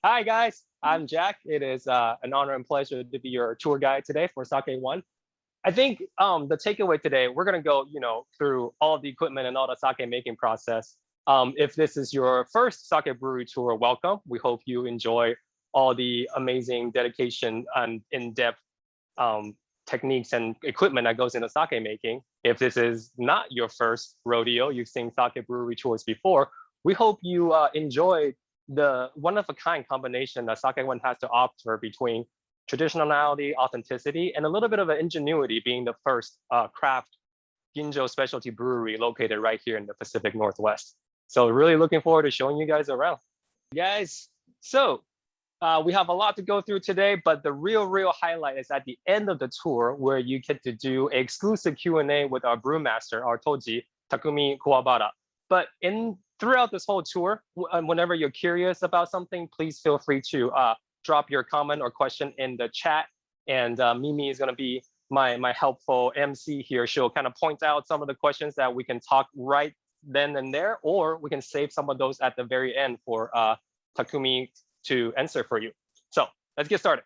Hi guys, I'm Jack. It is an honor and pleasure to be your tour guide today for SakèOne. I think the takeaway today, we're gonna go, through all of the equipment and all the sake making process. If this is your first sake brewery tour, welcome. We hope you enjoy all the amazing dedication and in-depth techniques and equipment that goes into sake making. If this is not your first rodeo, you've seen sake brewery tours before, we hope you enjoy the one-of-a-kind combination that SakèOne has to offer between traditionality, authenticity, and a little bit of an ingenuity, being the first craft Ginjo specialty brewery located right here in the Pacific Northwest. So really looking forward to showing you guys around. Guys, so we have a lot to go through today, but the real highlight is at the end of the tour, where you get to do an exclusive Q&A with our brewmaster, our Toji, Takumi Kuwabara. But throughout this whole tour, whenever you're curious about something, please feel free to drop your comment or question in the chat. And Mimi is going to be my helpful MC here. She'll kind of point out some of the questions that we can talk right then and there, or we can save some of those at the very end for Takumi to answer for you. So let's get started.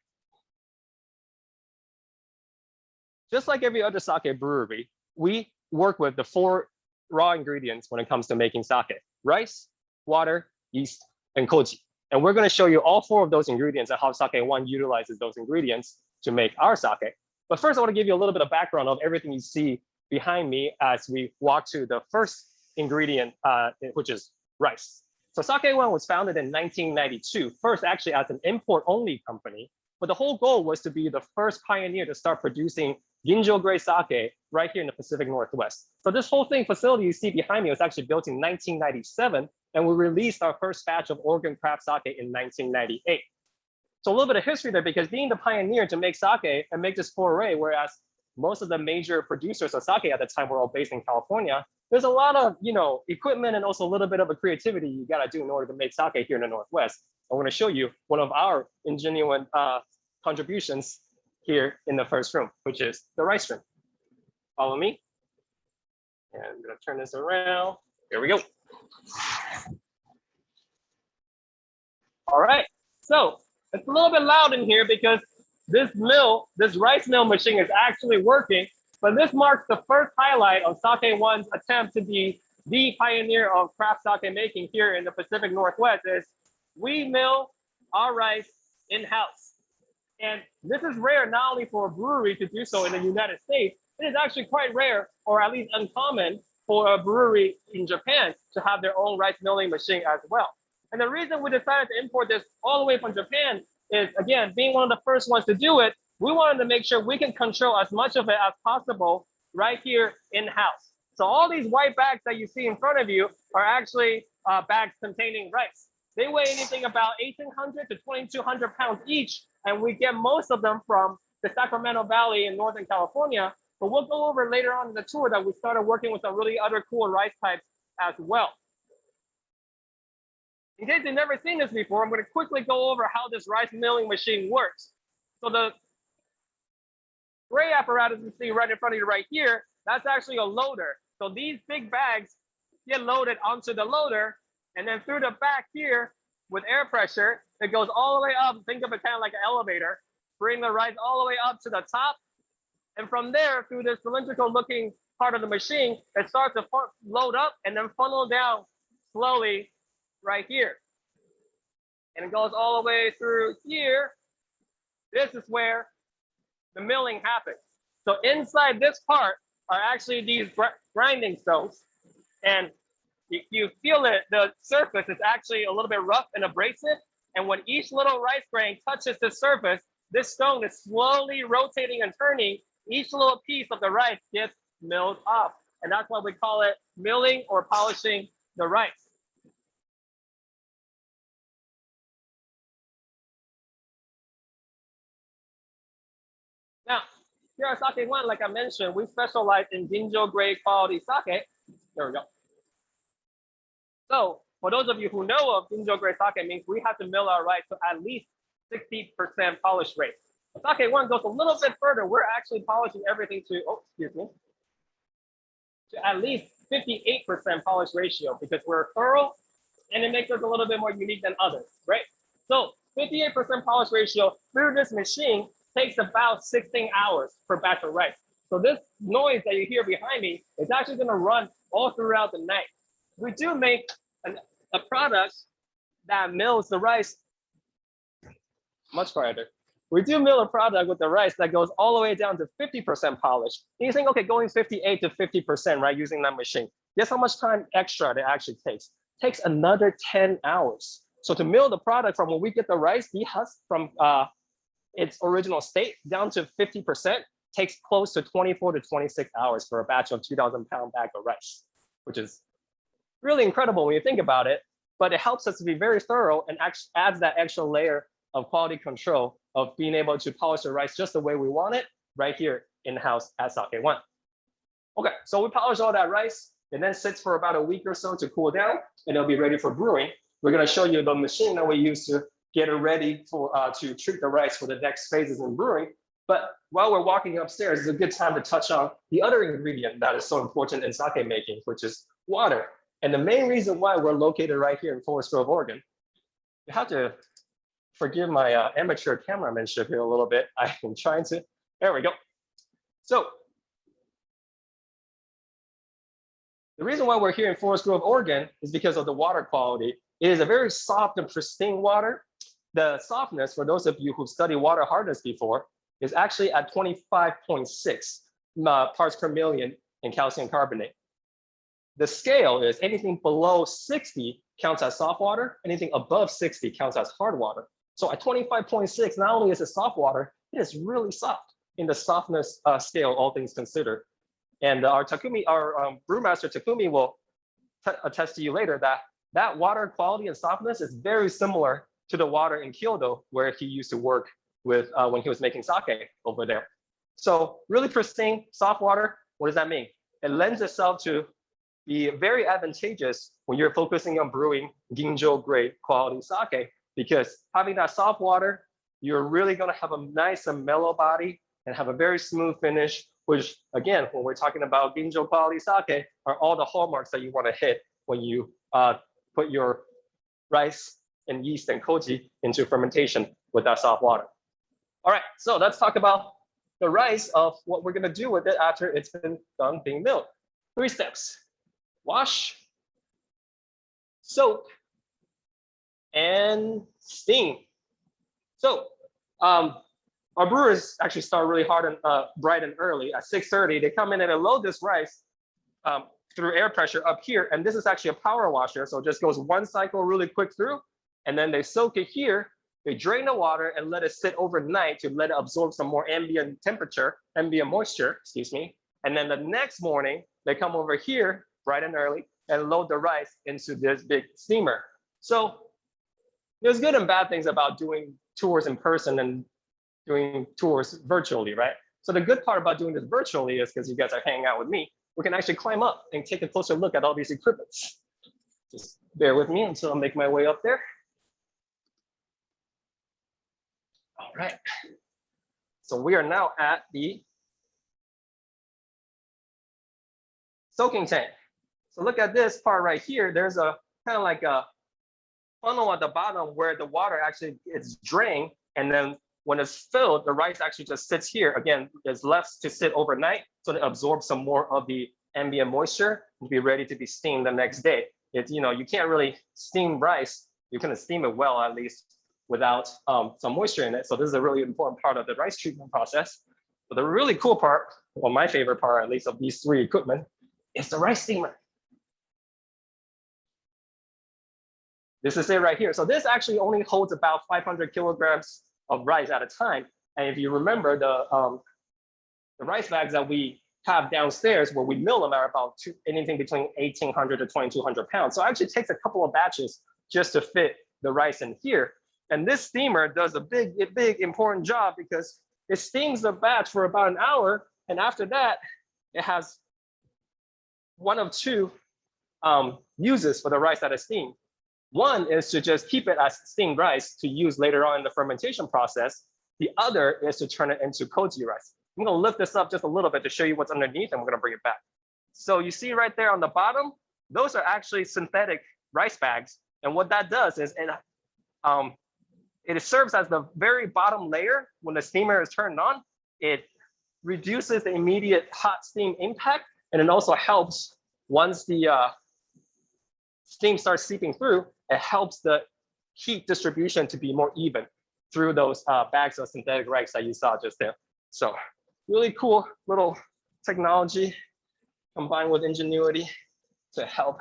Just like every other sake brewery, we work with the 4 raw ingredients when it comes to making sake: rice, water, yeast, and koji. And we're going to show you all 4 of those ingredients and how SakèOne utilizes those ingredients to make our sake. But first, I want to give you a little bit of background of everything you see behind me as we walk to the first ingredient, which is rice. So SakèOne was founded in 1992, first actually as an import-only company. But the whole goal was to be the first pioneer to start producing Ginjo grade sake right here in the Pacific Northwest. So this whole facility you see behind me was actually built in 1997, and we released our first batch of Oregon craft sake in 1998. So a little bit of history there, because being the pioneer to make sake and make this foray, whereas most of the major producers of sake at the time were all based in California, there's a lot of equipment and also a little bit of a creativity you got to do in order to make sake here in the Northwest. I'm going to show you one of our genuine contributions here in the first room, which is the rice room. Follow me. And I'm going to turn this around. Here we go. All right. So it's a little bit loud in here because this rice mill machine is actually working. But this marks the first highlight of SakèOne's attempt to be the pioneer of craft sake making here in the Pacific Northwest. Is we mill our rice in-house. And this is rare not only for a brewery to do so in the United States, it is actually quite rare, or at least uncommon, for a brewery in Japan to have their own rice milling machine as well. And the reason we decided to import this all the way from Japan is, again, being one of the first ones to do it, we wanted to make sure we can control as much of it as possible right here in-house. So all these white bags that you see in front of you are actually bags containing rice. They weigh anything about 1,800 to 2,200 pounds each, and we get most of them from the Sacramento Valley in Northern California. But we'll go over later on in the tour that we started working with some really other cool rice types as well. In case you've never seen this before, I'm going to quickly go over how this rice milling machine works. So the gray apparatus you see right in front of you right here, that's actually a loader. So these big bags get loaded onto the loader, and then through the back here with air pressure, it goes all the way up. Think of it kind of like an elevator, bring the rice all the way up to the top. And from there, through this cylindrical looking part of the machine, it starts to load up and then funnel down slowly right here. And it goes all the way through here. This is where the milling happens. So inside this part are actually these grinding stones. And you feel it, the surface is actually a little bit rough and abrasive. And when each little rice grain touches the surface, this stone is slowly rotating and turning. Each little piece of the rice gets milled off. And that's why we call it milling or polishing the rice. Now, here at SakèOne, like I mentioned, we specialize in Ginjo grade quality sake. There we go. So for those of you who know of Ginjo grade sake, means we have to mill our rice to at least 60% polish rate. SakèOne goes a little bit further. We're actually polishing everything to, to at least 58% polish ratio, because we're thorough and it makes us a little bit more unique than others, right? So 58% polish ratio through this machine takes about 16 hours per batch of rice. So this noise that you hear behind me is actually going to run all throughout the night. We do make a product that mills the rice much farther. We do mill a product with the rice that goes all the way down to 50% polish. And you think, okay, going 58 to 50%, right, using that machine. Guess how much time extra it actually takes? It takes another 10 hours. So to mill the product from when we get the rice dehusked from its original state down to 50% takes close to 24 to 26 hours for a batch of 2,000-pound bag of rice, which is really incredible when you think about it, but it helps us to be very thorough and adds that extra layer of quality control of being able to polish the rice just the way we want it right here in-house at SakèOne. Okay, so we polish all that rice. It then sits for about a week or so to cool down, and it'll be ready for brewing. We're going to show you the machine that we use to get it ready for to treat the rice for the next phases in brewing. But while we're walking upstairs, it's a good time to touch on the other ingredient that is so important in sake making, which is water. And the main reason why we're located right here in Forest Grove, Oregon, you have to forgive my amateur cameramanship here a little bit. I'm trying to, there we go. So the reason why we're here in Forest Grove, Oregon is because of the water quality. It is a very soft and pristine water. The softness, for those of you who've studied water hardness before, is actually at 25.6 parts per million in calcium carbonate. The scale is anything below 60 counts as soft water, anything above 60 counts as hard water. So at 25.6, not only is it soft water, it is really soft in the softness scale, all things considered. And our brewmaster Takumi will attest to you later that that water quality and softness is very similar to the water in Kyoto, where he used to work with when he was making sake over there. So really pristine, soft water, what does that mean? It lends itself to be very advantageous when you're focusing on brewing ginjo grade quality sake, because having that soft water, you're really gonna have a nice and mellow body and have a very smooth finish, which again, when we're talking about ginjo quality sake, are all the hallmarks that you wanna hit when you put your rice and yeast and koji into fermentation with that soft water. All right, so let's talk about the rice of what we're gonna do with it after it's been done being milled. 3 steps: wash, soak, and steam. So our brewers actually start really hard and bright and early at 6:30. They come in and they load this rice through air pressure up here. And this is actually a power washer. So it just goes one cycle really quick through. And then they soak it here. They drain the water and let it sit overnight to let it absorb some more ambient moisture, excuse me. And then the next morning, they come over here bright and early and load the rice into this big steamer. So there's good and bad things about doing tours in person and doing tours virtually, right? So the good part about doing this virtually is because you guys are hanging out with me, we can actually climb up and take a closer look at all these equipments. Just bear with me until I make my way up there. All right. So we are now at the soaking tank. So look at this part right here. There's a kind of like a funnel at the bottom where the water actually is drained, and then when it's filled, the rice actually just sits here. Again, is left to sit overnight so to absorb some more of the ambient moisture and be ready to be steamed the next day. It's, you know, you can't really steam rice. You can steam it well, at least, without some moisture in it. So this is a really important part of the rice treatment process. But the really cool part, or my favorite part at least, of these 3 equipment is the rice steamer. This is it right here. So this actually only holds about 500 kilograms of rice at a time. And if you remember, the rice bags that we have downstairs where we mill them are about anything between 1,800 to 2,200 pounds. So it actually takes a couple of batches just to fit the rice in here. And this steamer does a big important job because it steams the batch for about an hour. And after that, it has one of 2 uses for the rice that is steamed. One is to just keep it as steamed rice to use later on in the fermentation process. The other is to turn it into koji rice. I'm gonna lift this up just a little bit to show you what's underneath, and we're gonna bring it back. So you see right there on the bottom, those are actually synthetic rice bags. And what that does is It serves as the very bottom layer. When the steamer is turned on, it reduces the immediate hot steam impact, and it also helps once the steam starts seeping through, it helps the heat distribution to be more even through those bags of synthetic rice that you saw just there. So really cool little technology combined with ingenuity to help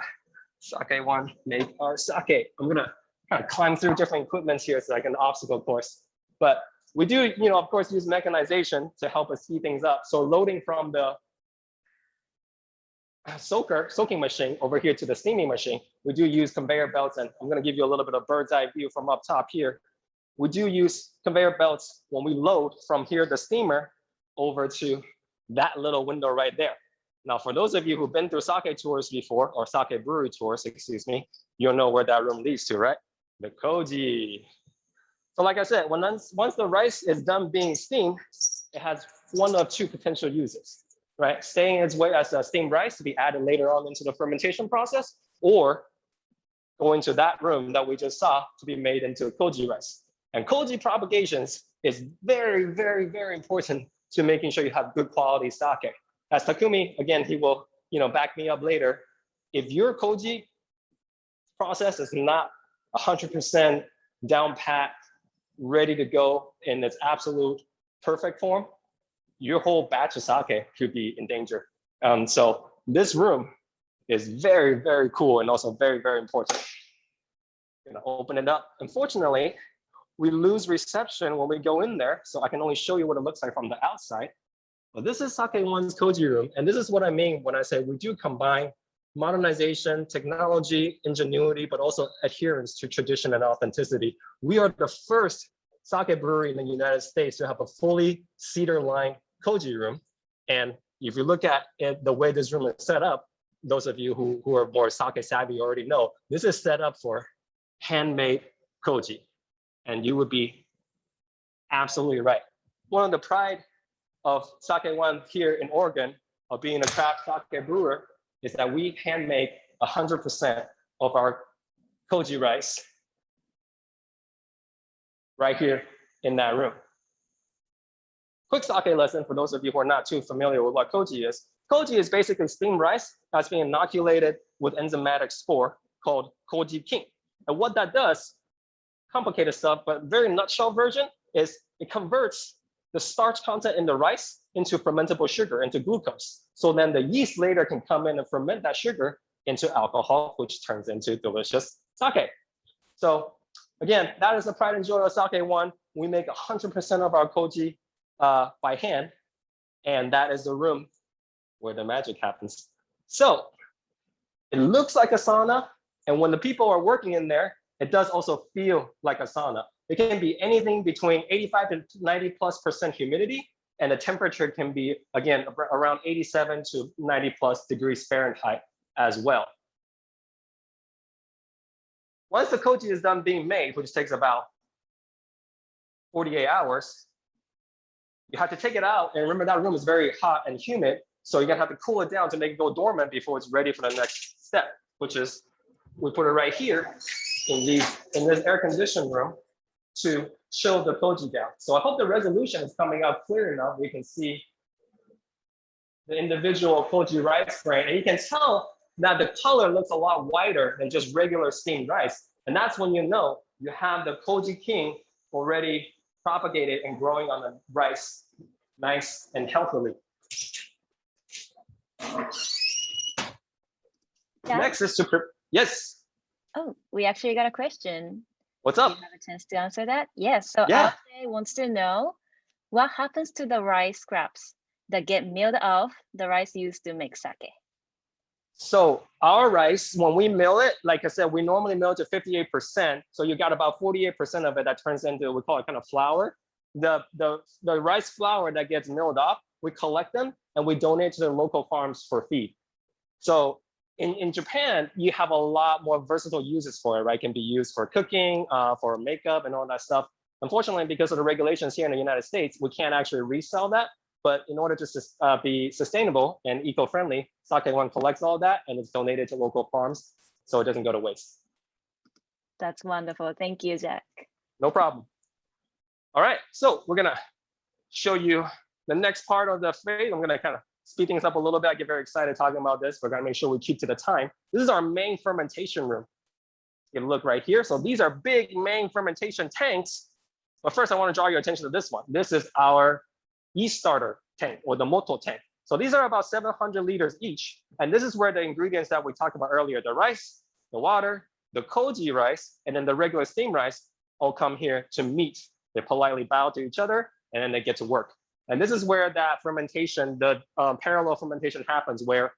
SakèOne make our sake. I'm gonna kind of climb through different equipment here. It's like an obstacle course, but we do, of course, use mechanization to help us speed things up. So loading from the soaking machine over here to the steaming machine, we do use conveyor belts, and I'm going to give you a little bit of bird's eye view from up top here. We do use conveyor belts when we load from here the steamer over to that little window right there. Now, for those of you who've been through sake tours before, or sake brewery tours, excuse me, you'll know where that room leads to, right? The koji. So like I said, once the rice is done being steamed, it has one of two potential uses, right? Staying its way as a steamed rice to be added later on into the fermentation process, or going to that room that we just saw to be made into koji rice. And koji propagations is very, very, very important to making sure you have good quality sake. As Takumi, again, he will back me up later. If your koji process is not 100% down pat, ready to go in its absolute perfect form, your whole batch of sake could be in danger. So this room is very, very cool and also very, very important. I'm gonna open it up. Unfortunately, we lose reception when we go in there, so I can only show you what it looks like from the outside. But this is SakèOne's koji room, and this is what I mean when I say we do combine modernization, technology, ingenuity, but also adherence to tradition and authenticity. We are the first sake brewery in the United States to have a fully cedar-lined koji room. And if you look at it, the way this room is set up, those of you who are more sake savvy already know, this is set up for handmade koji. And you would be absolutely right. One of the pride of SakèOne here in Oregon, of being a craft sake brewer, is that we hand make 100% of our koji rice right here in that room. Quick sake lesson for those of you who are not too familiar with what koji is. Koji is basically steamed rice that's being inoculated with enzymatic spore called koji king. And what that does, complicated stuff, but very nutshell version, is it converts the starch content in the rice into fermentable sugar, into glucose. So then the yeast later can come in and ferment that sugar into alcohol, which turns into delicious sake. So again, that is the pride and joy of SakèOne. We make 100% of our koji by hand, and that is the room where the magic happens. So it looks like a sauna, and when the people are working in there, it does also feel like a sauna. It can be anything between 85 to 90+% humidity, and the temperature can be, again, around 87 to 90+ degrees Fahrenheit as well. Once the koji is done being made, which takes about 48 hours, you have to take it out. And remember, that room is very hot and humid, so you're gonna have to cool it down to make it go dormant before it's ready for the next step, which is we put it right here in this air-conditioned room to chill the koji down. So I hope the resolution is coming out clear enough. We can see the individual koji rice grain, and you can tell that the color looks a lot whiter than just regular steamed rice. And that's when you know you have the koji king already propagated and growing on the rice nice and healthily. Yeah. Next is to, yes. Oh, we actually got a question. What's up? Do you have a chance to answer that? Yes. So Yeah. Alfie wants to know what happens to the rice scraps that get milled off the rice used to make sake. So our rice, when we mill it, like I said, we normally mill to 58%. So you got about 48% of it that turns into, we call it kind of flour. The rice flour that gets milled off, we collect them and we donate to the local farms for feed. So in Japan, you have a lot more versatile uses for it, right? It can be used for cooking, for makeup and all that stuff. Unfortunately, because of the regulations here in the United States, we can't actually resell that. But in order to be sustainable and eco-friendly, SakèOne collects all that and it's donated to local farms so it doesn't go to waste. That's wonderful. Thank you, Jack. No problem. All right, so we're gonna show you the next part of the phase. I'm gonna kind of speed things up a little bit. I get very excited talking about this. We're gonna make sure we keep to the time. This is our main fermentation room. You can look right here. So these are big main fermentation tanks. But first, I want to draw your attention to this one. This is our yeast starter tank, or the moto tank. So these are about 700 liters each. And this is where the ingredients that we talked about earlier, the rice, the water, the koji rice, and then the regular steamed rice all come here to meet. They politely bow to each other, and then they get to work. And this is where that fermentation, the parallel fermentation happens, where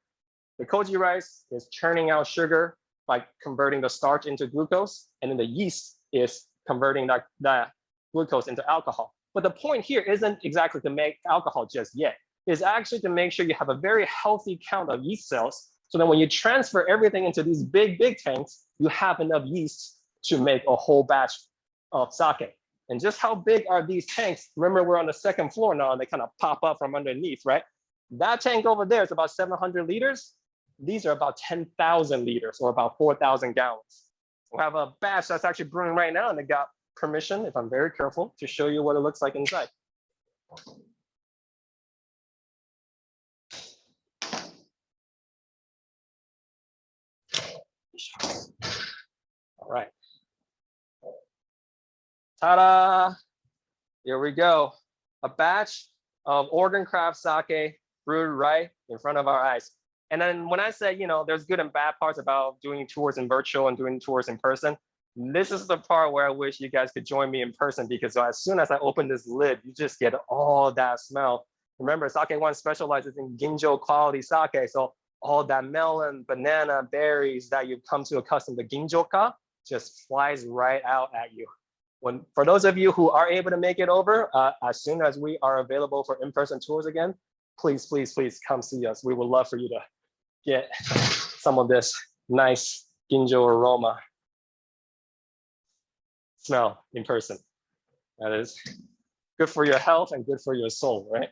the koji rice is churning out sugar by converting the starch into glucose, and then the yeast is converting that glucose into alcohol. But the point here isn't exactly to make alcohol just yet. It's actually to make sure you have a very healthy count of yeast cells, so that when you transfer everything into these big tanks, you have enough yeast to make a whole batch of sake. And just how big are these tanks? Remember, we're on the second floor now, and they kind of pop up from underneath, right? That tank over there is about 700 liters. These are about 10,000 liters, or about 4,000 gallons. We have a batch that's actually brewing right now, and they got permission, if I'm very careful, to show you what it looks like inside. All right. Ta-da! Here we go. A batch of Oregon craft sake brewed right in front of our eyes. And then when I say, there's good and bad parts about doing tours in virtual and doing tours in person, this is the part where I wish you guys could join me in person, because as soon as I open this lid, you just get all that smell. Remember, SakèOne specializes in ginjo quality sake. So all that melon, banana, berries that you've come to accustom to ginjoka just flies right out at you. For those of you who are able to make it over, as soon as we are available for in-person tours again, please come see us. We would love for you to get some of this nice ginjo aroma smell in person. That is good for your health and good for your soul, right?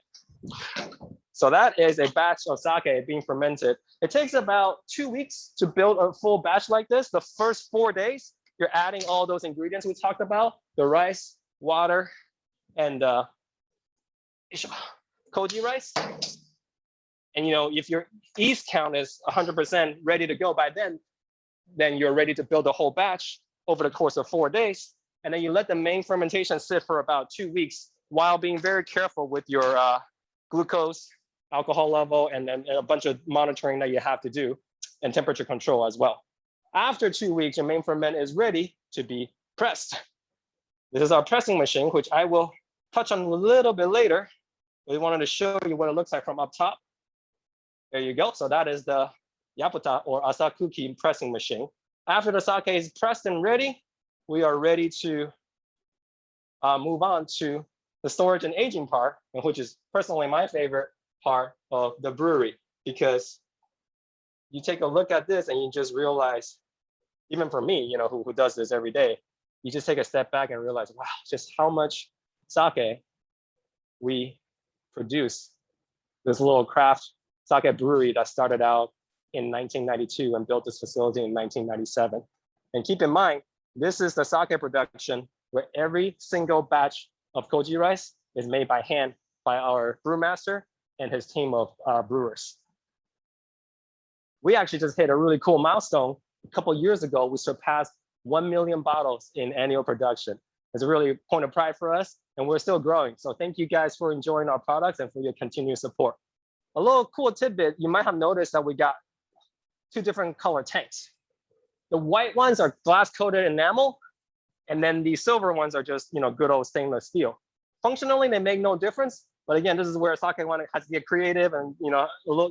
So that is a batch of sake being fermented. It takes about 2 weeks to build a full batch like this. The first 4 days, you're adding all those ingredients we talked about, the rice, water, and koji rice. And if your yeast count is 100% ready to go by then you're ready to build a whole batch over the course of 4 days. And then you let the main fermentation sit for about 2 weeks while being very careful with your glucose, alcohol level, and then a bunch of monitoring that you have to do, and temperature control as well. After 2 weeks, your main ferment is ready to be pressed. This is our pressing machine, which I will touch on a little bit later. We wanted to show you what it looks like from up top. There you go. So that is the Yaputa, or Asakuki, pressing machine. After the sake is pressed and ready, we are ready to move on to the storage and aging part, which is personally my favorite part of the brewery, because you take a look at this and you just realize, even for me, who does this every day, you just take a step back and realize, wow, just how much sake we produce. This little craft sake brewery that started out in 1992 and built this facility in 1997. And keep in mind, this is the sake production where every single batch of koji rice is made by hand by our brewmaster and his team of brewers. We actually just hit a really cool milestone. A couple of years ago, we surpassed 1 million bottles in annual production. It's a really point of pride for us, and we're still growing. So thank you guys for enjoying our products and for your continued support. A little cool tidbit, you might have noticed that we got 2 different color tanks. The white ones are glass-coated enamel, and then the silver ones are just, good old stainless steel. Functionally, they make no difference. But again, this is where SakèOne has to get creative and,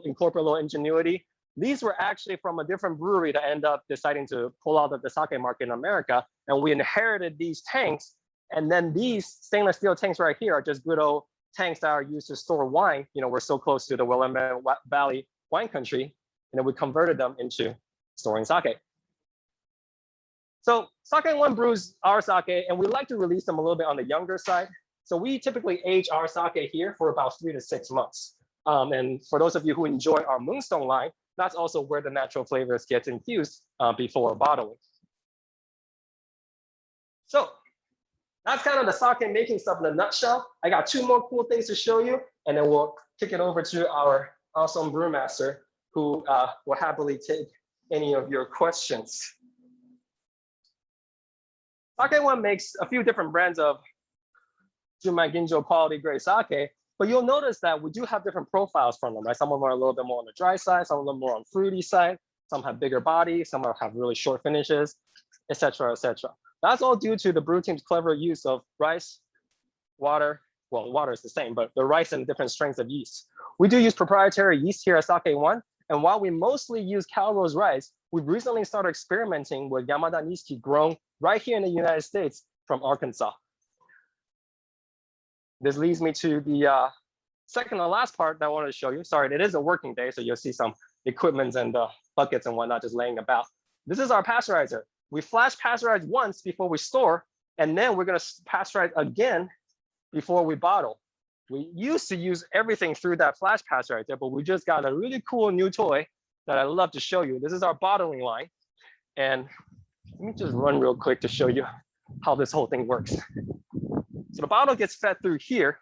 incorporate a little ingenuity. These were actually from a different brewery that ended up deciding to pull out of the sake market in America. And we inherited these tanks. And then these stainless steel tanks right here are just good old tanks that are used to store wine. We're so close to the Willamette Valley wine country. And then we converted them into storing sake. So SakèOne brews our sake, and we like to release them a little bit on the younger side. So we typically age our sake here for about 3 to 6 months. And for those of you who enjoy our Moonstone line, that's also where the natural flavors get infused before bottling. So That's kind of the sake making stuff in a nutshell. I got two more cool things to show you, and then we'll kick it over to our awesome brewmaster, who will happily take any of your questions. SakèOne makes a few different brands of Junmai Ginjo quality grade sake, but you'll notice that we do have different profiles from them, right? Some of them are a little bit more on the dry side, some of them more on fruity side, some have bigger body, some have really short finishes, etc., etc. That's all due to the brew team's clever use of rice, water. Well, water is the same, but the rice and different strengths of yeast. We do use proprietary yeast here at SakèOne, and while we mostly use Calrose rice, we've recently started experimenting with Yamada Nizuki grown right here in the United States from Arkansas. This leads me to the second and last part that I wanted to show you. Sorry, it is a working day, so you'll see some equipment and buckets and whatnot just laying about. This is our pasteurizer. We flash pasteurize once before we store, and then we're going to pasteurize again before we bottle. We used to use everything through that flash pasteurizer, but we just got a really cool new toy that I'd love to show you. This is our bottling line. And let me just run real quick to show you how this whole thing works. So the bottle gets fed through here,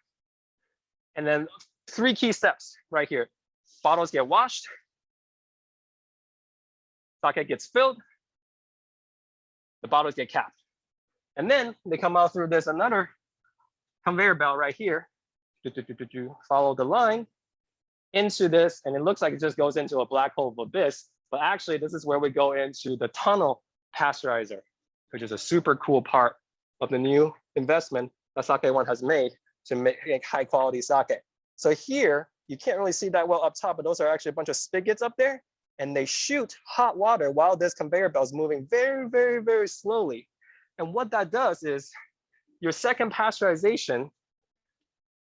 and then 3 key steps right here. Bottles get washed, sake gets filled, the bottles get capped. And then they come out through this another conveyor belt right here. Follow the line into this, and it looks like it just goes into a black hole of abyss, but actually this is where we go into the tunnel pasteurizer, which is a super cool part of the new investment that SakèOne has made to make high quality sake. So here, you can't really see that well up top, but those are actually a bunch of spigots up there, and they shoot hot water while this conveyor belt is moving very, very, very slowly. And what that does is your second pasteurization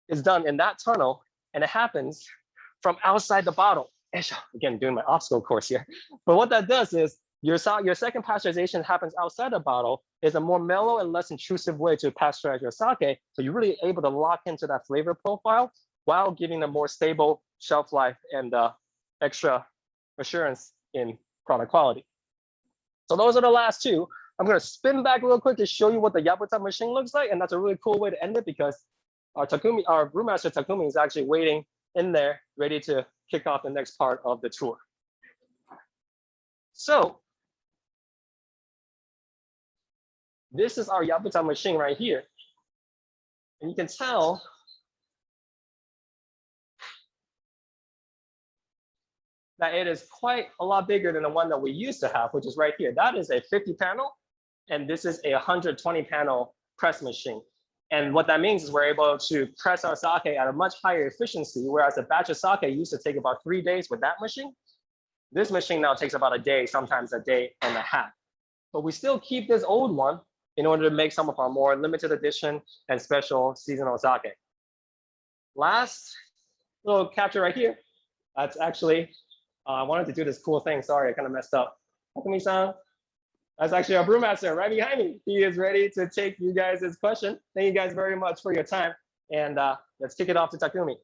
is done in that tunnel, and it happens from outside the bottle. Again, doing my obstacle course here. But what that does is your second pasteurization happens outside the bottle, is a more mellow and less intrusive way to pasteurize your sake. So you're really able to lock into that flavor profile while giving a more stable shelf life and extra assurance in product quality. So those are the last two. I'm going to spin back real quick to show you what the Yabuta machine looks like. And that's a really cool way to end it because our brewmaster Takumi is actually waiting in there, ready to kick off the next part of the tour. So this is our Yabuta machine right here. And you can tell that it is quite a lot bigger than the one that we used to have, which is right here. That is a 50 panel, and this is a 120 panel press machine. And what that means is we're able to press our sake at a much higher efficiency, whereas a batch of sake used to take about 3 days with that machine. This machine now takes about a day, sometimes a day and a half. But we still keep this old one in order to make some of our more limited edition and special seasonal sake. Last little capture right here. That's actually, I wanted to do this cool thing. Sorry, I kind of messed up. Takumi-san, that's actually our brewmaster right behind me. He is ready to take you guys' question. Thank you guys very much for your time. And let's kick it off to Takumi.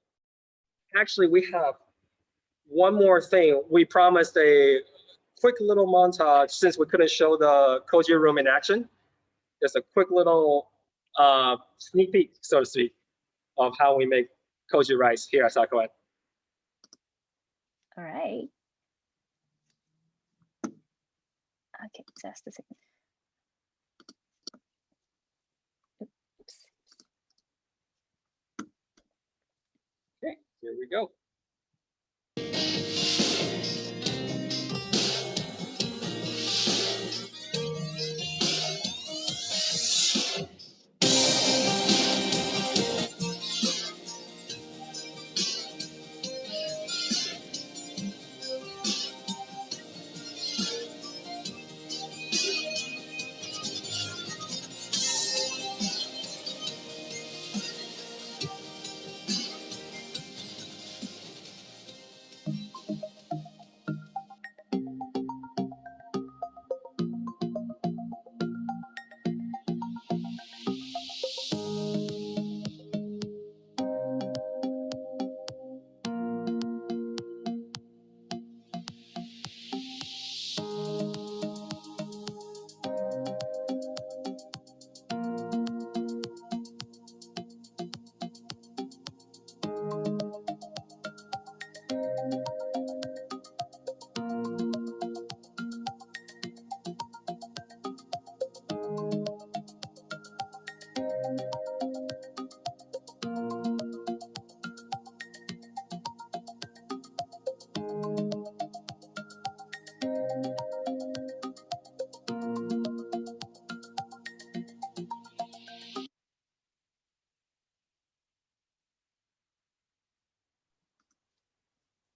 Actually, we have one more thing. We promised a quick little montage since we couldn't show the koji room in action. Just a quick little sneak peek, so to speak, of how we make koji rice here at SakèOne. All right. Okay, just a second. Oops. Okay, here we go.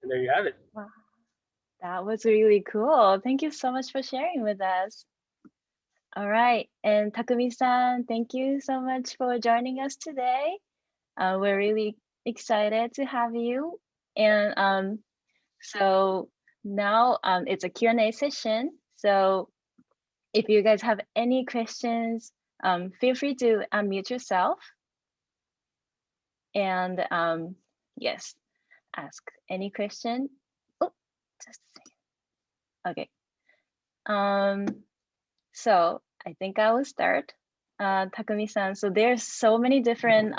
And there you have it. Wow, that was really cool. Thank you so much for sharing with us. All right, and Takumi-san, thank you so much for joining us today. We're really excited to have you. And so now it's a Q&A session. So if you guys have any questions, feel free to unmute yourself. And yes, ask any question. Oh, just a second. Okay. So I think I will start. Takumi-san, so there's so many different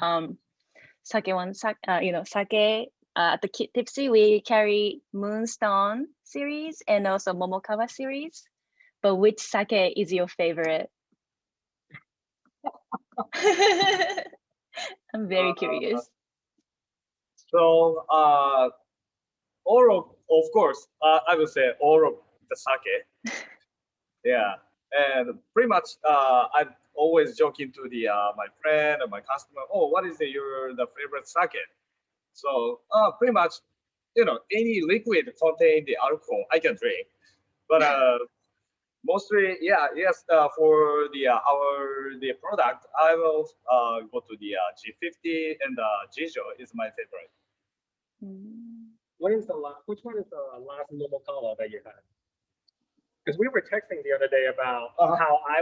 SakèOne, sake. At the Tippsy, we carry Moonstone series and also Momokawa series. But which sake is your favorite? I'm very curious. So of course, I would say all of the sake. Yeah, and pretty much I'm always joking to the my friend or my customer. Oh, what is the favorite sake? So pretty much, any liquid contain the alcohol I can drink, but mostly, yeah, yes. For the product, I will go to the G50 and Jijo is my favorite. Which one is the last Momokawa that you had? Because we were texting the other day about how I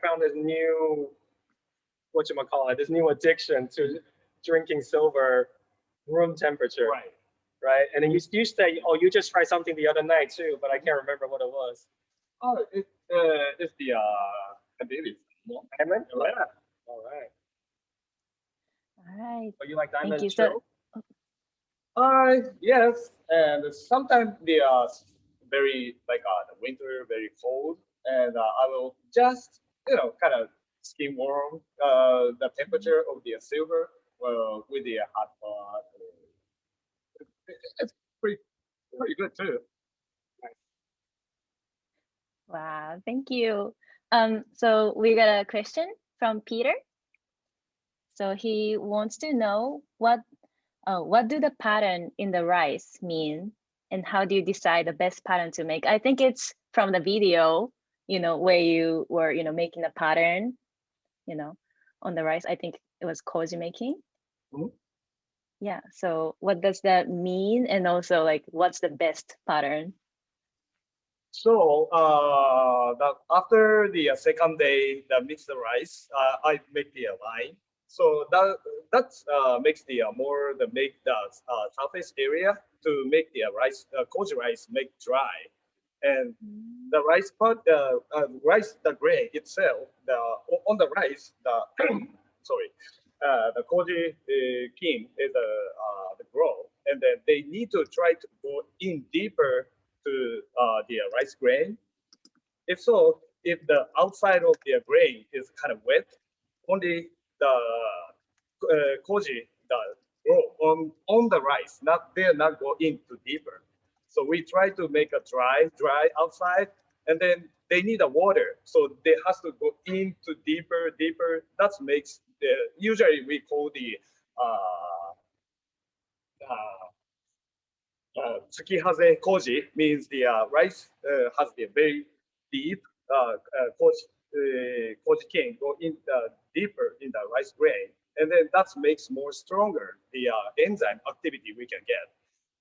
found this new, this new addiction to drinking silver room temperature. Right. Right. And then you say, oh, you just tried something the other night too, but I can't remember what it was. Oh, it's the I believe it's Diamond? Yeah. All right. All right. Oh, you like diamond Thank you. too? Yes, and sometimes the very like the winter very cold, and I will just kind of skim warm the temperature of the silver with the hot pot. It's pretty good too. Wow, thank you. So we got a question from Peter. So he wants to know what do the pattern in the rice mean, and how do you decide the best pattern to make? I think it's from the video, where you were, making a pattern, on the rice. I think it was koji making. Mhm. Yeah. So what does that mean, and also like what's the best pattern? So after the second day, the mix the rice, I make the line. So that makes the surface area to make the rice koji rice make dry, and the rice part the grain itself on the rice sorry the koji king is the grow, and then they need to try to go in deeper to the rice grain. If so, if the outside of the grain is kind of wet, only the koji does grow on the rice. They're not go into deeper. So we try to make a dry outside, and then they need a water, so they has to go into deeper. That makes usually we call the tsukihaze koji, means the rice has the very deep koji can go in deeper in the rice grain, and then that makes more stronger the enzyme activity we can get.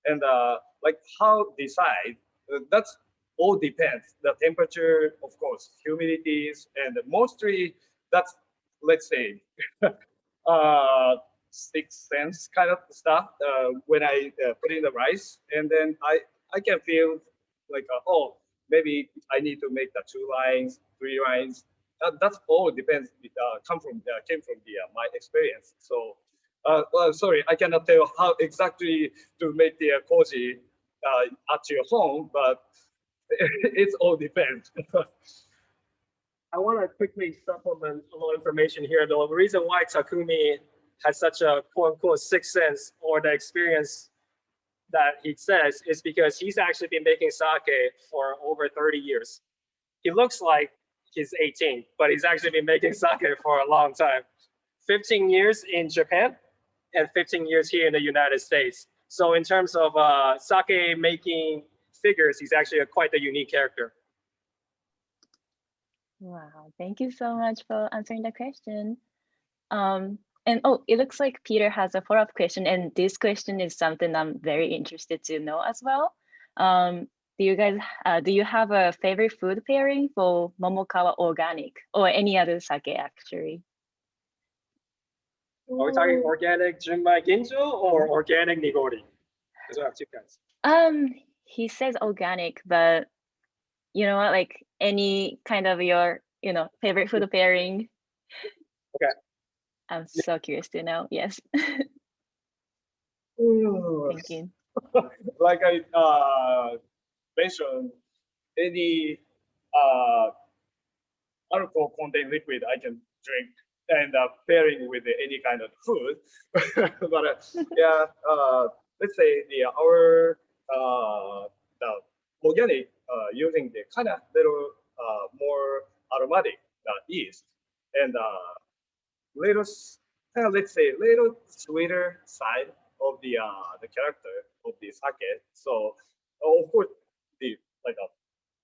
And like how decide, that's all depends. The temperature, of course, humidities, and mostly that's, let's say, 6 cents kind of stuff when I put in the rice, and then I can feel like oh, maybe I need to make the 2 lines, 3 lines. That's all depends. Came from the my experience. So well, sorry, I cannot tell how exactly to make the koji at your home, but it's all depends. I want to quickly supplement a little information here. The reason why Takumi has such a quote unquote sixth sense, or the experience that he says, is because he's actually been making sake for over 30 years. He looks like he's 18, but he's actually been making sake for a long time. 15 years in Japan and 15 years here in the United States. So in terms of sake making figures, he's actually quite a unique character. Wow, thank you so much for answering the question. And oh, it looks like Peter has a follow-up question, and this question is something I'm very interested to know as well. Do you guys, do you have a favorite food pairing for Momokawa Organic or any other sake actually? Are we talking organic Junmai Ginjo or organic Nigori? Because we have two kinds. He says organic, but you know what, like any kind of your, favorite food pairing. Okay. I'm so curious to know. Yes. Thinking. Like I mentioned, any alcohol contained liquid I can drink and pairing with any kind of food. But yeah, let's say our the organic using the kind of little more aromatic yeast and little let's say little sweeter side of the character of the sake. So of course the like a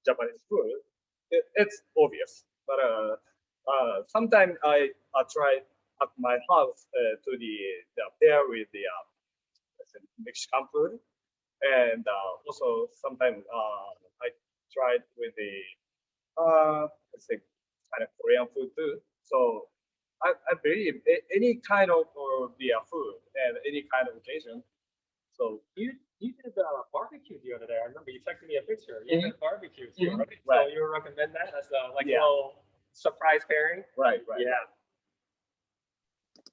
Japanese food, it's obvious. But sometimes I try at my house to the pair with the let's say Mexican food, and also sometimes I tried with the let's say kind of Korean food too. So I believe any kind of the food and any kind of occasion. So You did barbecue the other day. I remember you texted me a picture. You did barbecue too, Mhm. right? Right. So you would recommend that as a Yeah. little surprise pairing? right. Yeah.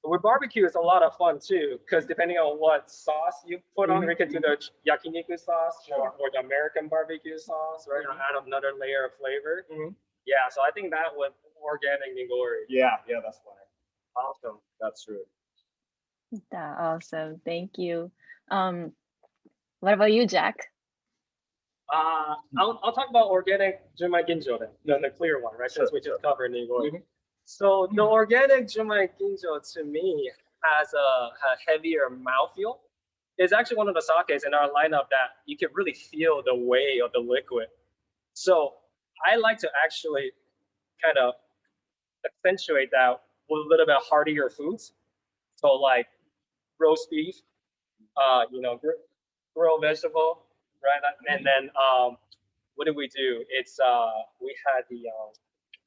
With barbecue, it's a lot of fun too, because depending on what sauce you put on, we can do the yakiniku sauce Sure. or the American barbecue sauce, right? Mhm. Add another layer of flavor. Mhm. Yeah, so I think that with organic nigori. Yeah, that's why. Awesome. That's true. That's awesome. Thank you. What about you, Jack? I'll talk about organic Junmai Ginjo then, the clear one, right? Since we just covered nigori. Mhm. So the organic Junmai Ginjo to me has a heavier mouthfeel. It's actually one of the sakes in our lineup that you can really feel the weight of the liquid. So I like to actually kind of accentuate that with a little bit heartier foods. So like roast beef, grilled vegetable, right? And then what did we do? It's we had the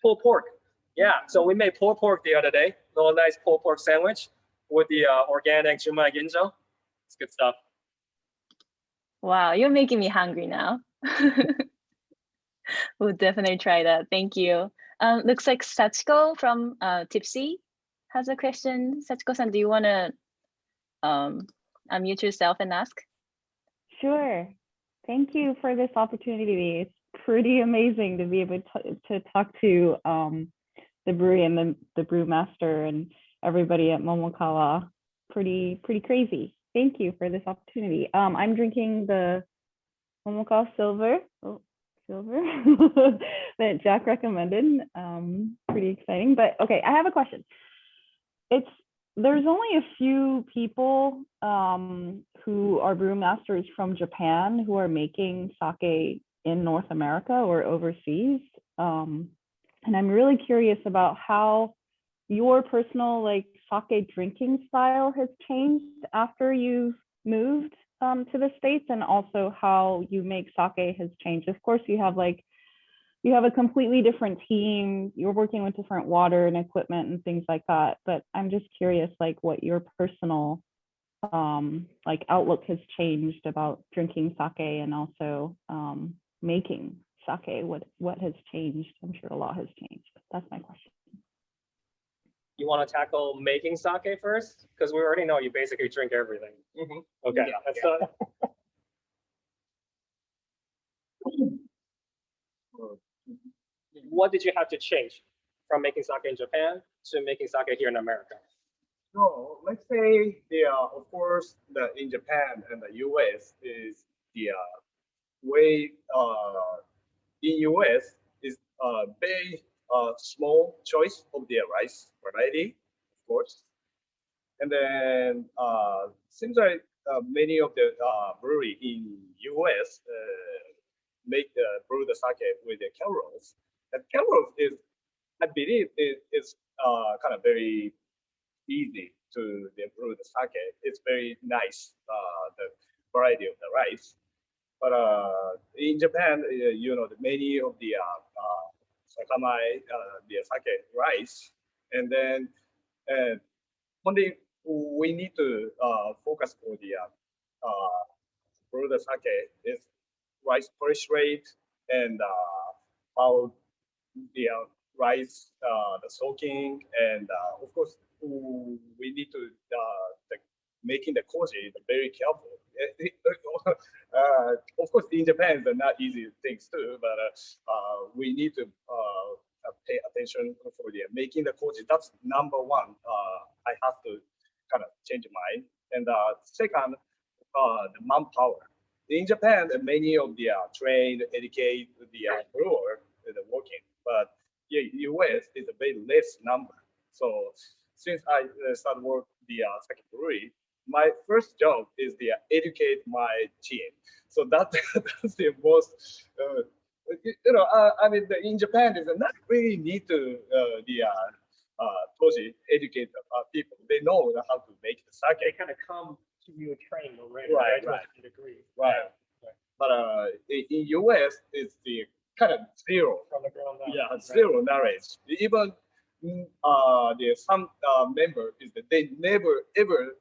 pulled pork. Yeah, so we made pulled pork the other day. Little nice pulled pork sandwich with the organic Junmai Ginjo. It's good stuff. Wow, you're making me hungry now. We'll definitely try that. Thank you. Looks like Sachiko from Tippsy has a question. Sachiko-san, do you want to unmute yourself and ask? Sure. Thank you for this opportunity. It's pretty amazing to be able to talk to the brewery and the brewmaster and everybody at Momokawa. Pretty crazy. Thank you for this opportunity. I'm drinking the Momokawa Silver. Silver that Jack recommended. Pretty exciting. But okay, I have a question. There's only a few people who are brewmasters from Japan who are making sake in North America or overseas. And I'm really curious about how your personal sake drinking style has changed after you've moved to the States, and also how you make sake has changed. Of course, you have a completely different team. You're working with different water and equipment and things like that. But I'm just curious, what your personal outlook has changed about drinking sake and also making sake. What has changed? I'm sure a lot has changed. That's my question. You want to tackle making sake first? Because we already know you basically drink everything. Okay. Yeah. What did you have to change from making sake in Japan to making sake here in America? So let's say of course in Japan and the US is the way in US is very small choice of the rice variety, of course. And then seems like many of the brewery in US make brew the sake with the Kelros. And Kelros is, I believe, is kind of very easy to brew the sake. It's very nice, the variety of the rice. But in Japan, many of the sakamai, the sake rice, and then only we need to focus for the brew the sake is rice polish rate and how the rice, the soaking, and of course we need to making the koji very careful. Of course, in Japan, they're not easy things too, but we need to pay attention for the making the koji. That's number one. I have to kind of change mind. And second, the manpower. In Japan, many of the trained, educated, the brewer is working, but yeah, US is a very less number. So since I started work the sake brewery, my first job is the educate my team. So that that's the most I mean in Japan is not really need to the toji educate people. They know how to make the sake. They kind of come to you trained already, Right, To right. a degree. Right. But in US, it's the kind of zero. From the ground up. Yeah, right? zero knowledge. Even there's some member is that they never ever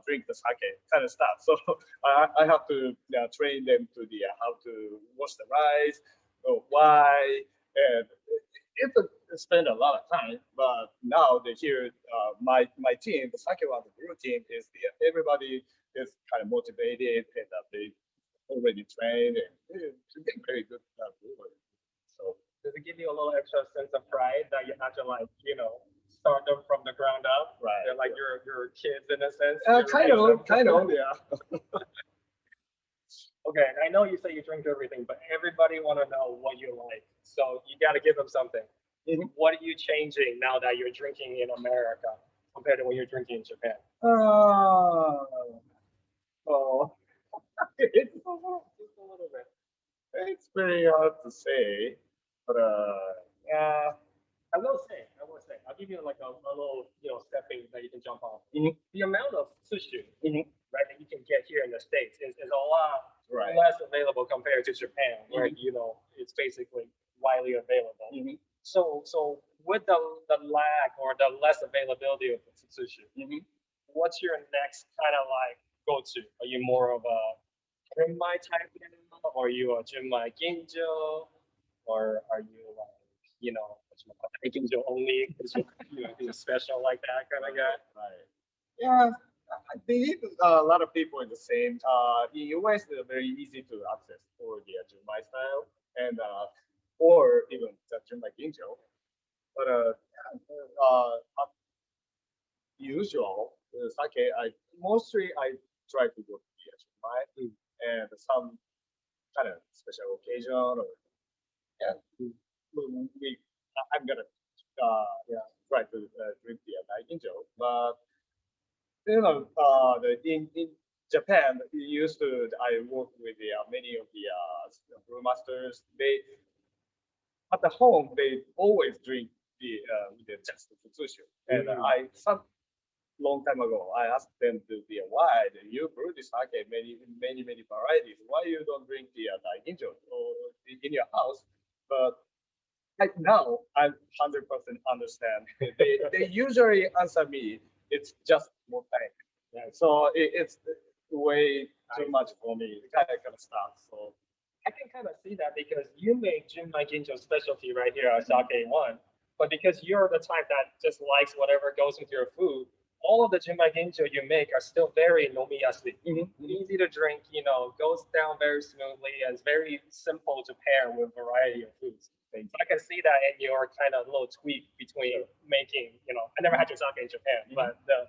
drink the sake kind of stuff. So I have to train them to the how to wash the rice, why, and it's spend a lot of time. But now they hear my team, the SakèOne, the brew team is everybody is kind of motivated and they already trained and to get very good brewer. So Does it give you a little extra sense of pride that you have to start them from the ground up? Right. They're like your kids in a sense. kind of, yeah. Okay, and I know you say you drink everything, but everybody want to know what you like. So you got to give them something. Mhm. What are you changing now that you're drinking in America compared to when you're drinking in Japan? Oh, Just a little bit. it's very hard to say, but yeah. I will say, I'll give you like a little, stepping that you can jump on. Mhm. The amount of sushi, Mhm. right, that you can get here in the States is a lot Right. less available compared to Japan, where, Mhm. it's basically widely available. Mhm. So with the lag or the less availability of sushi, Mhm. what's your next kind of like go-to? Are you more of a Junmai type animal, or are you a Junmai Ginjo, or are you like, Ginjo only because you're special like that kind of guy? Right. Yeah, I believe a lot of people are the same. In US, they're very easy to access for the Junmai style and or even the Junmai Ginjo. But usual sake, I try to go to the Junmai and some kind of special occasion or yeah, I'm gonna try to drink the Ginjo, but in Japan, we used to. I work with many of the brewmasters. They at the home they always drink the with the just the futsushu. And some long time ago I asked them to be why do you brew this sake many varieties? Why you don't drink the Daiginjo or in your house? But right now I 100% understand. They usually answer me. It's just more time. Yeah, so it's way too much for me. Kind of stuff. So I can kind of see that because you make Junmai Ginjo specialty right here at SakèOne, but because you're the type that just likes whatever goes into your food, all of the Junmai Ginjo you make are still very nomiyasu, easy to drink, goes down very smoothly, and it's very simple to pair with a variety of foods. So I can see that in your kind of little tweak between making, I never had your sake in Japan, but the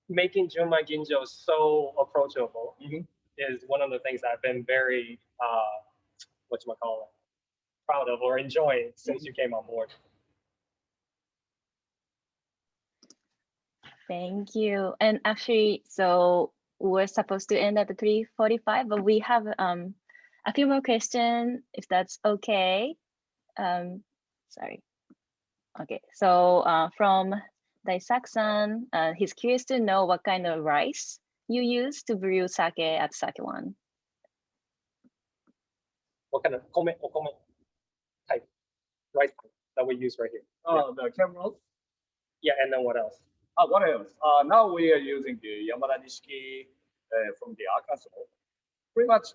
making Junmai Ginjo so approachable is one of the things I've been very proud of or enjoying since you came on board. Thank you. And actually, so we're supposed to end at the 3:45, but we have a few more questions, if that's okay. Sorry. Okay, so from Daisak-san, he's curious to know what kind of rice you use to brew sake at SakèOne. What kind of okome type rice type that we use right here? Oh, the cameras. Yeah, and then what else? What else? Now we are using the Yamada Nishiki from the Arkansas. Pretty much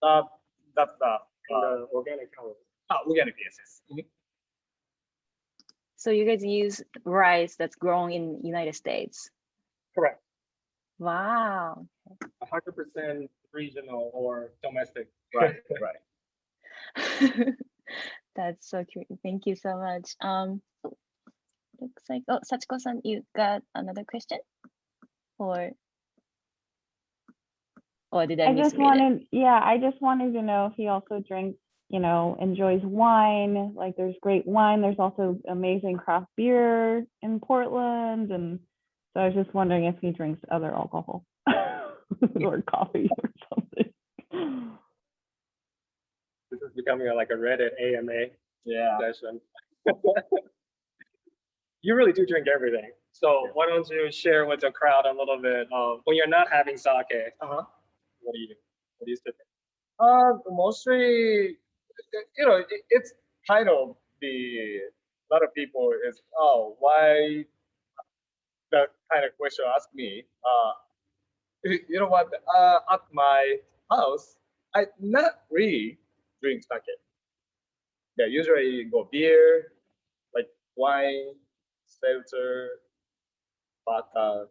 that's the Organic cow. organic, yes. Mhm. So you guys use rice that's grown in United States. Correct. Wow. 100% regional or domestic. Right. That's so cute. Thank you so much. Looks like, oh, Sachiko-san, you got another question? Or did I I just misread it? I just wanted to know if he also drinks, enjoys wine. Like there's great wine. There's also amazing craft beer in Portland. And so I was just wondering if he drinks other alcohol or coffee or something. This is becoming like a Reddit AMA session. You really do drink everything. So why don't you share with the crowd a little bit of when you're not having sake, what do you do? What do you sip? Mostly, it's kind of a lot of people is, why that kind of question ask me. You know what? At my house, I not really drink sake. Yeah, usually go beer, like wine, seltzer, vodka,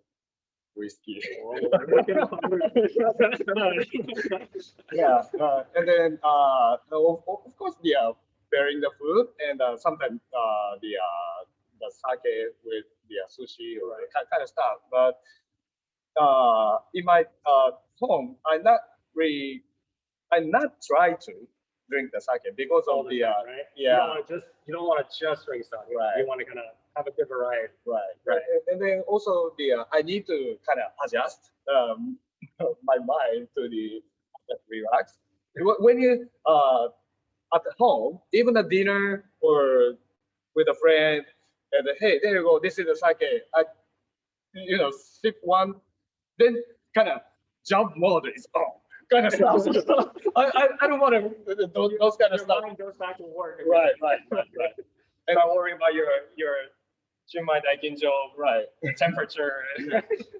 whiskey. Yeah, and then of course pairing the food and sometimes the sake with the sushi or kind of stuff. But in my home, I not try to drink the sake because of the right? yeah. You don't want to just drink sake. Right. You want to kind of have a good variety. Right. And then also I need to kind of adjust my mind to the relax. When you at home, even a dinner or with a friend, and hey, there you go, this is the sake. Sip one, then kind of jump mode is on. Kind of stuff. I don't want to those kind of stuff. Mind goes back to work. Right. And not worrying about your Junmai Daikinjo temperature.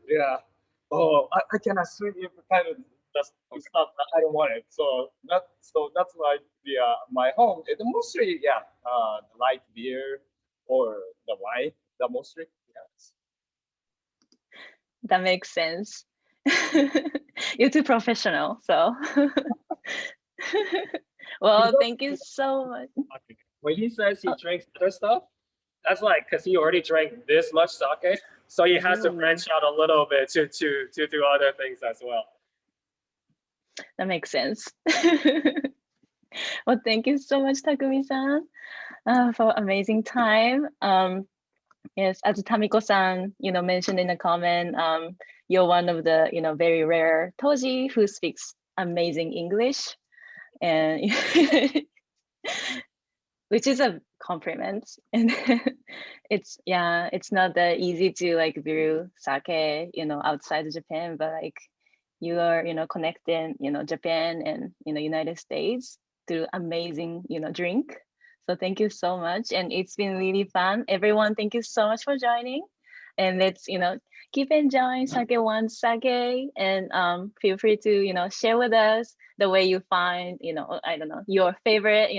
Yeah. Oh, I cannot swim if kind of just stuff. I don't want it. So that's why my home. It mostly light beer or the wine. The mostly yes. That makes sense. You're too professional, so. Well, thank you so much. When he says he drinks other stuff, that's like because he already drank this much sake, so he has to branch out a little bit to do other things as well. That makes sense. Well, thank you so much, Takumi-san, for amazing time. Yes, as Tamiko-san, mentioned in the comment, you're one of the, very rare Toji who speaks amazing English, and which is a compliment. And it's not that easy to like brew sake, outside of Japan, but like you are, connecting, Japan and United States through amazing, drink. So thank you so much. And it's been really fun. Everyone, thank you so much for joining. And let's, keep enjoying SakèOne sake, and feel free to, share with us the way you find, I don't know, your favorite,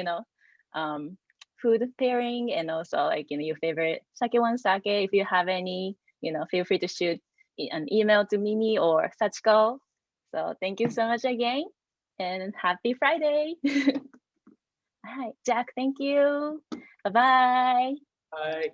food pairing, and also like, your favorite SakèOne sake. If you have any, feel free to shoot an email to Mimi or Sachiko. So thank you so much again, and happy Friday. All right, Jack, thank you. Bye-bye. Bye.